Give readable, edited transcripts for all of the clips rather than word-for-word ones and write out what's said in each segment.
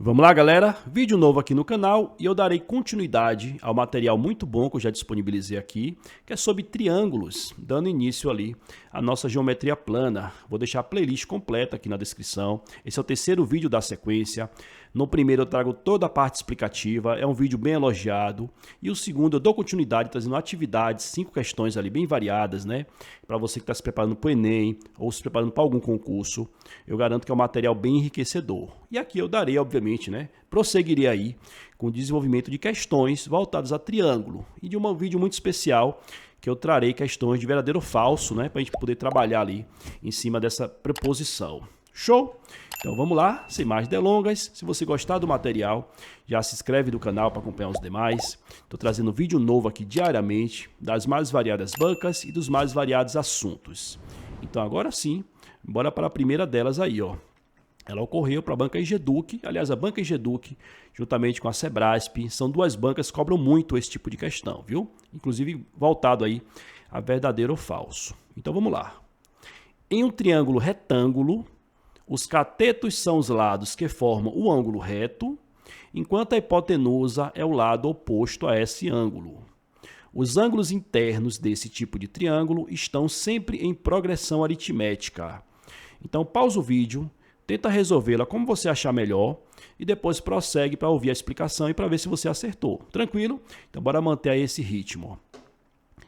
Vamos lá, galera, vídeo novo aqui no canal e eu darei continuidade ao material muito bom que eu já disponibilizei aqui, que é sobre triângulos, dando início ali à nossa geometria plana. Vou deixar a playlist completa aqui na descrição. Esse é o terceiro vídeo da sequência. No primeiro eu trago toda a parte explicativa, é um vídeo bem elogiado. E o segundo eu dou continuidade trazendo atividades, 5 questões ali bem variadas, né? Para você que está se preparando para o Enem ou se preparando para algum concurso, eu garanto que é um material bem enriquecedor. E aqui eu darei, obviamente, né? Prosseguirei aí com o desenvolvimento de questões voltadas a triângulo e de um vídeo muito especial que eu trarei questões de verdadeiro ou falso, né? Para a gente poder trabalhar ali em cima dessa preposição. Show? Então vamos lá, sem mais delongas. Se você gostar do material, já se inscreve no canal para acompanhar os demais. Estou trazendo vídeo novo aqui diariamente das mais variadas bancas e dos mais variados assuntos. Então agora sim, bora para a primeira delas aí, ó. Ela ocorreu para a banca EGEDUC, aliás, a banca EGEDUC, juntamente com a Sebrasp, são duas bancas que cobram muito esse tipo de questão, viu? Inclusive voltado aí a verdadeiro ou falso. Então vamos lá. Em um triângulo retângulo, os catetos são os lados que formam o ângulo reto, enquanto a hipotenusa é o lado oposto a esse ângulo. Os ângulos internos desse tipo de triângulo estão sempre em progressão aritmética. Então pausa o vídeo, tenta resolvê-la como você achar melhor e depois prossegue para ouvir a explicação e para ver se você acertou. Tranquilo? Então bora manter aí esse ritmo.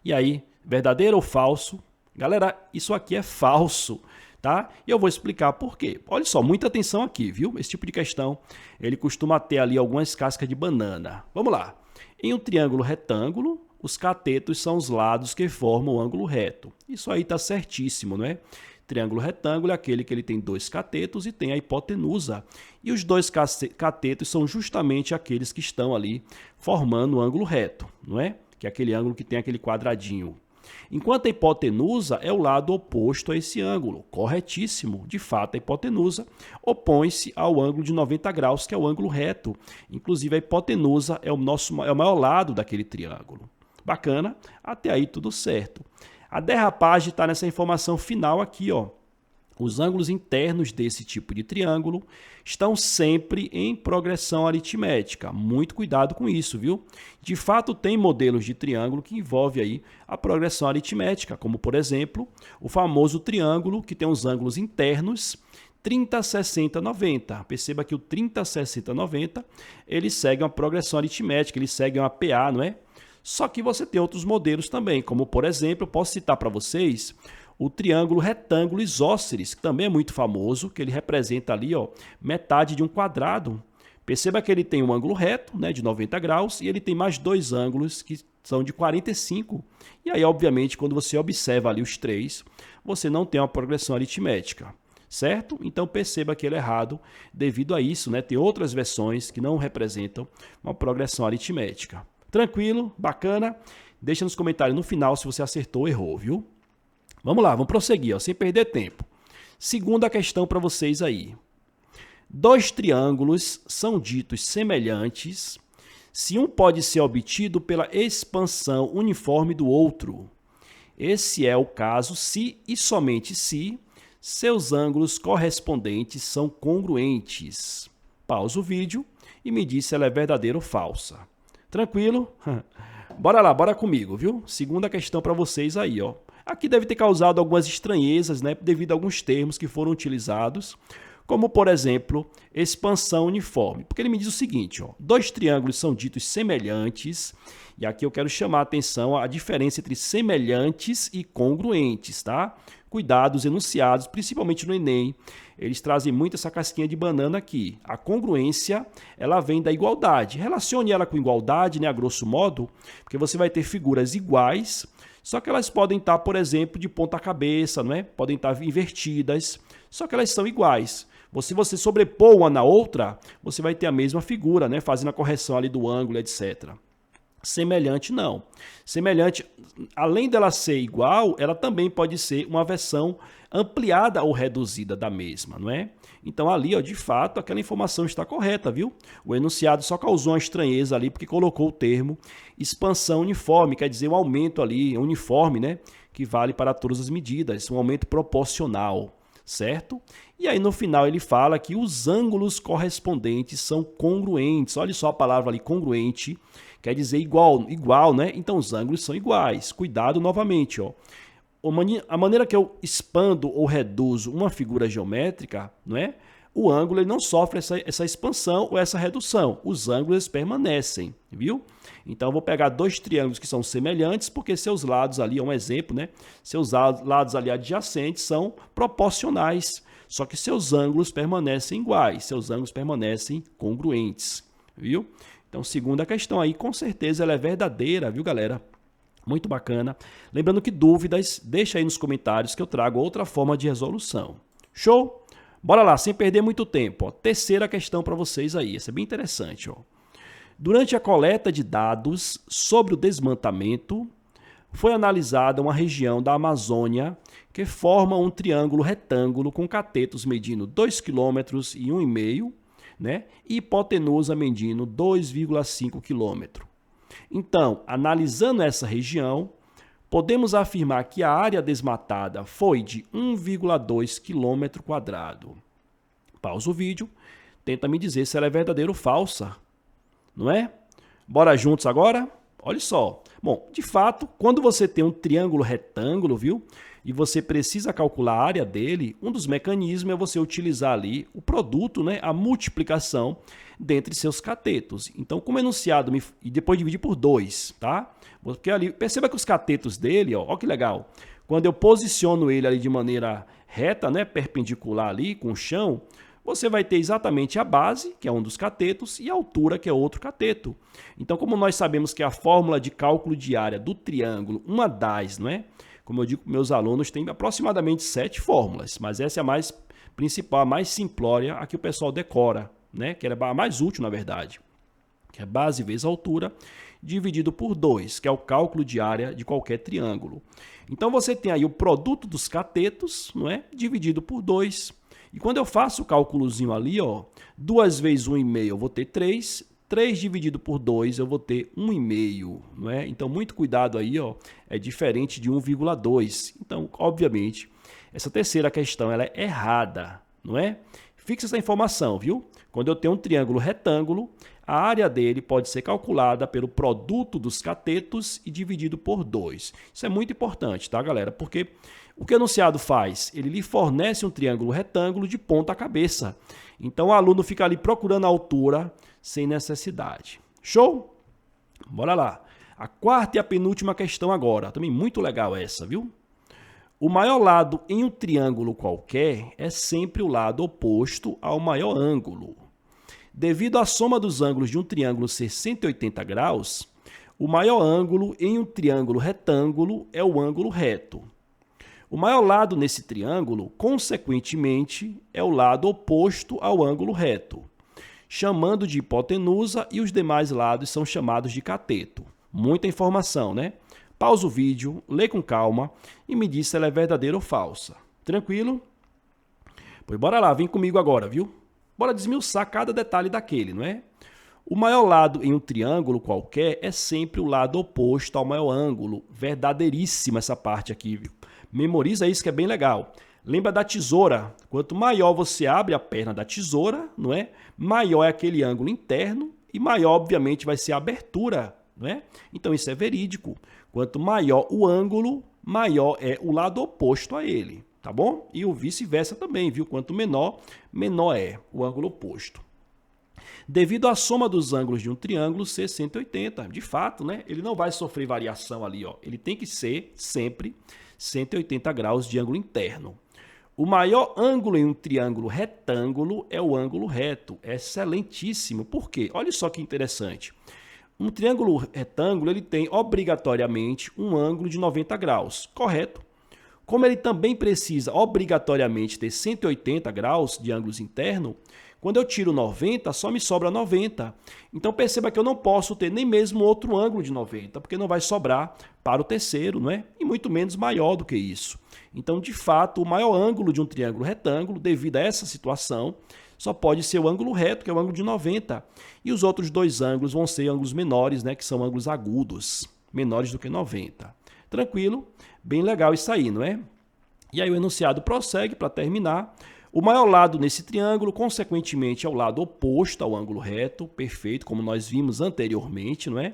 E aí, verdadeiro ou falso? Galera, isso aqui é falso, tá? E eu vou explicar por quê. Olha só, muita atenção aqui, viu? Esse tipo de questão, ele costuma ter ali algumas cascas de banana. Vamos lá. Em um triângulo retângulo, os catetos são os lados que formam o ângulo reto. Isso aí tá certíssimo, não é? Triângulo retângulo é aquele que ele tem dois catetos e tem a hipotenusa. E os dois catetos são justamente aqueles que estão ali formando o ângulo reto, não é? Que é aquele ângulo que tem aquele quadradinho. Enquanto a hipotenusa é o lado oposto a esse ângulo. Corretíssimo. De fato, a hipotenusa opõe-se ao ângulo de 90 graus, que é o ângulo reto. Inclusive, a hipotenusa é o maior lado daquele triângulo. Bacana? Até aí tudo certo. A derrapagem está nessa informação final aqui, ó. Os ângulos internos desse tipo de triângulo estão sempre em progressão aritmética. Muito cuidado com isso, viu? De fato, tem modelos de triângulo que envolvem aí a progressão aritmética, como, por exemplo, o famoso triângulo que tem os ângulos internos 30, 60, 90. Perceba que o 30, 60, 90, ele segue uma progressão aritmética, ele segue uma PA, não é? Só que você tem outros modelos também, como, por exemplo, eu posso citar para vocês o triângulo retângulo isósceles, que também é muito famoso, que ele representa ali, ó, metade de um quadrado. Perceba que ele tem um ângulo reto, né, de 90 graus, e ele tem mais dois ângulos que são de 45. E aí, obviamente, quando você observa ali os três, você não tem uma progressão aritmética, certo? Então perceba que ele é errado devido a isso, né? Tem outras versões que não representam uma progressão aritmética. Tranquilo? Bacana? Deixa nos comentários no final se você acertou ou errou, viu? Vamos lá, vamos prosseguir, ó, sem perder tempo. Segunda questão para vocês aí. Dois triângulos são ditos semelhantes se um pode ser obtido pela expansão uniforme do outro. Esse é o caso se e somente se seus ângulos correspondentes são congruentes. Pausa o vídeo e me diz se ela é verdadeira ou falsa. Tranquilo? Bora lá, bora comigo, viu? Segunda questão para vocês aí, ó. Aqui deve ter causado algumas estranhezas, né, devido a alguns termos que foram utilizados, como, por exemplo, expansão uniforme. Porque ele me diz o seguinte, ó, dois triângulos são ditos semelhantes, e aqui eu quero chamar a atenção à diferença entre semelhantes e congruentes, tá? Cuidado, os enunciados, principalmente no Enem, eles trazem muito essa casquinha de banana aqui. A congruência, ela vem da igualdade. Relacione ela com igualdade, né, a grosso modo, porque você vai ter figuras iguais, só que elas podem estar, por exemplo, de ponta cabeça, não é? Podem estar invertidas, só que elas são iguais. Se você sobrepor uma na outra, você vai ter a mesma figura, né? Fazendo a correção ali do ângulo, etc. Semelhante, não. Semelhante, além dela ser igual, ela também pode ser uma versão ampliada ou reduzida da mesma, não é? Então ali, ó, de fato, aquela informação está correta, viu? O enunciado só causou uma estranheza ali porque colocou o termo expansão uniforme, quer dizer um aumento ali, uniforme, né? Que vale para todas as medidas, um aumento proporcional, certo? E aí no final ele fala que os ângulos correspondentes são congruentes. Olha só a palavra ali, congruente, quer dizer igual, né? Então os ângulos são iguais. Cuidado novamente, ó. A maneira que eu expando ou reduzo uma figura geométrica, não é? O ângulo ele não sofre essa expansão ou essa redução. Os ângulos permanecem, viu? Então eu vou pegar dois triângulos que são semelhantes, porque seus lados ali, é um exemplo, né? Seus lados ali adjacentes são proporcionais, só que seus ângulos permanecem iguais, seus ângulos permanecem congruentes, viu? Então, segunda questão aí, com certeza ela é verdadeira, viu, galera? Muito bacana. Lembrando que dúvidas, deixa aí nos comentários que eu trago outra forma de resolução. Show? Bora lá, sem perder muito tempo. Ó. Terceira questão para vocês aí, essa é bem interessante. Ó. Durante a coleta de dados sobre o desmatamento, foi analisada uma região da Amazônia que forma um triângulo retângulo com catetos medindo 2 km e 1,5 km, né? E hipotenusa medindo 2,5 km. Então, analisando essa região, podemos afirmar que a área desmatada foi de 1,2 km². Pausa o vídeo, tenta me dizer se ela é verdadeira ou falsa, não é? Bora juntos agora? Olha só. Bom, de fato, quando você tem um triângulo retângulo, viu? E você precisa calcular a área dele, um dos mecanismos é você utilizar ali o produto, né? A multiplicação dentre seus catetos. Então, como enunciado, e depois dividir por 2, tá? Porque ali, perceba que os catetos dele, ó que legal. Quando eu posiciono ele ali de maneira reta, né? Perpendicular ali com o chão, você vai ter exatamente a base, que é um dos catetos, e a altura, que é outro cateto. Então, como nós sabemos que a fórmula de cálculo de área do triângulo, uma das, não é? Como eu digo para meus alunos, tem aproximadamente 7 fórmulas, mas essa é a mais principal, a mais simplória, a que o pessoal decora, né? Que é a mais útil, na verdade, que é base vezes altura, dividido por 2, que é o cálculo de área de qualquer triângulo. Então, você tem aí o produto dos catetos, não é? Dividido por 2. E quando eu faço o cálculozinho ali, ó, 2 vezes 1,5 eu vou ter 3, 3 dividido por 2 eu vou ter 1,5, não é? Então, muito cuidado aí, ó, é diferente de 1,2. Então, obviamente, essa terceira questão ela é errada, não é? Fixa essa informação, viu? Quando eu tenho um triângulo retângulo, a área dele pode ser calculada pelo produto dos catetos e dividido por 2. Isso é muito importante, tá, galera? Porque o que o enunciado faz? Ele lhe fornece um triângulo retângulo de ponta cabeça. Então, o aluno fica ali procurando a altura sem necessidade. Show? Bora lá. A quarta e a penúltima questão agora. Também muito legal essa, viu? O maior lado em um triângulo qualquer é sempre o lado oposto ao maior ângulo. Devido à soma dos ângulos de um triângulo ser 180 graus, o maior ângulo em um triângulo retângulo é o ângulo reto. O maior lado nesse triângulo, consequentemente, é o lado oposto ao ângulo reto, chamando de hipotenusa, e os demais lados são chamados de cateto. Muita informação, né? Pausa o vídeo, lê com calma e me diz se ela é verdadeira ou falsa. Tranquilo? Pois bora lá, vem comigo agora, viu? Bora desmiuçar cada detalhe daquele, não é? O maior lado em um triângulo qualquer é sempre o lado oposto ao maior ângulo. Verdadeiríssima essa parte aqui, viu? Memoriza isso que é bem legal. Lembra da tesoura? Quanto maior você abre a perna da tesoura, não é? Maior é aquele ângulo interno e maior, obviamente, vai ser a abertura, não é? Então, isso é verídico. Quanto maior o ângulo, maior é o lado oposto a ele, tá bom? E o vice-versa também, viu? Quanto menor, menor é o ângulo oposto. Devido à soma dos ângulos de um triângulo ser 180, de fato, né? Ele não vai sofrer variação ali, ó. Ele tem que ser sempre 180 graus de ângulo interno. O maior ângulo em um triângulo retângulo é o ângulo reto. Excelentíssimo. Por quê? Olha só que interessante. Um triângulo retângulo ele tem obrigatoriamente um ângulo de 90 graus, correto? Como ele também precisa obrigatoriamente ter 180 graus de ângulos internos, quando eu tiro 90, só me sobra 90. Então, perceba que eu não posso ter nem mesmo outro ângulo de 90, porque não vai sobrar para o terceiro, não é? E muito menos maior do que isso. Então, de fato, o maior ângulo de um triângulo retângulo, devido a essa situação, só pode ser o ângulo reto, que é o ângulo de 90. E os outros dois ângulos vão ser ângulos menores, né? Que são ângulos agudos, menores do que 90. Tranquilo? Bem legal isso aí, não é? E aí o enunciado prossegue para terminar. O maior lado nesse triângulo, consequentemente, é o lado oposto ao ângulo reto, perfeito, como nós vimos anteriormente, não é?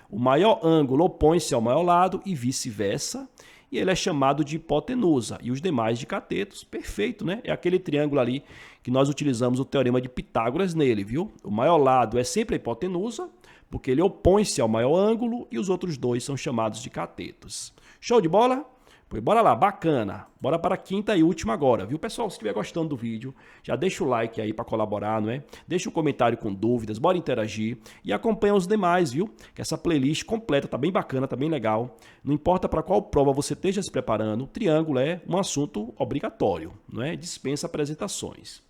O maior ângulo opõe-se ao maior lado e vice-versa, e ele é chamado de hipotenusa, e os demais de catetos, perfeito, né? É aquele triângulo ali que nós utilizamos o teorema de Pitágoras nele, viu? O maior lado é sempre a hipotenusa, porque ele opõe-se ao maior ângulo, e os outros dois são chamados de catetos. Show de bola? Pois bora lá, bacana. Bora para a quinta e última agora, viu, pessoal? Se estiver gostando do vídeo, já deixa o like aí para colaborar, não é? Deixa um comentário com dúvidas, bora interagir e acompanha os demais, viu? Que essa playlist completa tá bem bacana, tá bem legal. Não importa para qual prova você esteja se preparando, o triângulo é um assunto obrigatório, não é? Dispensa apresentações.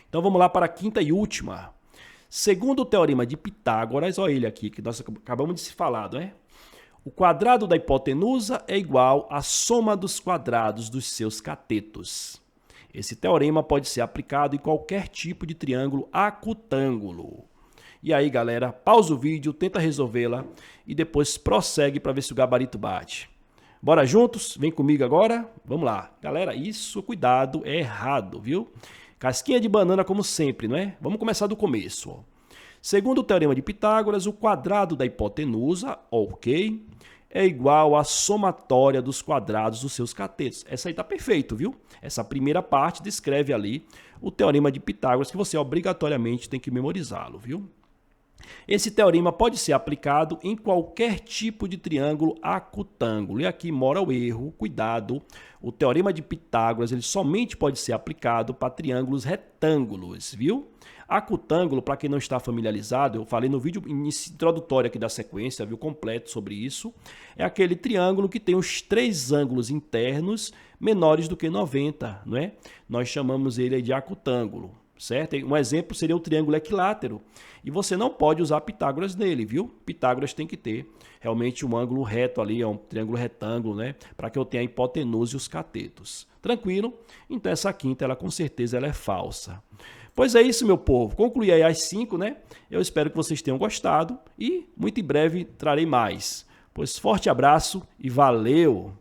Então vamos lá para a quinta e última. Segundo o teorema de Pitágoras, olha ele aqui que nós acabamos de se falar, não é? O quadrado da hipotenusa é igual à soma dos quadrados dos seus catetos. Esse teorema pode ser aplicado em qualquer tipo de triângulo acutângulo. E aí, galera, pausa o vídeo, tenta resolvê-la e depois prossegue para ver se o gabarito bate. Bora juntos? Vem comigo agora? Vamos lá. Galera, isso, cuidado, é errado, viu? Casquinha de banana como sempre, não é? Vamos começar do começo, ó. Segundo o teorema de Pitágoras, o quadrado da hipotenusa, ok, é igual à somatória dos quadrados dos seus catetos. Essa aí está perfeito, viu? Essa primeira parte descreve ali o teorema de Pitágoras, que você obrigatoriamente tem que memorizá-lo, viu? Esse teorema pode ser aplicado em qualquer tipo de triângulo acutângulo. E aqui mora o erro, cuidado. O teorema de Pitágoras ele somente pode ser aplicado para triângulos retângulos, viu? Acutângulo, para quem não está familiarizado, eu falei no vídeo introdutório aqui da sequência, viu, completo sobre isso, é aquele triângulo que tem os três ângulos internos menores do que 90, não é? Nós chamamos ele de acutângulo. Certo? Um exemplo seria o triângulo equilátero. E você não pode usar Pitágoras nele, viu? Pitágoras tem que ter realmente um ângulo reto ali, é um triângulo retângulo, né? Para que eu tenha a hipotenusa e os catetos. Tranquilo? Então essa quinta, ela com certeza ela é falsa. Pois é isso, meu povo. Concluí aí as 5, né? Eu espero que vocês tenham gostado e muito em breve trarei mais. Pois forte abraço e valeu!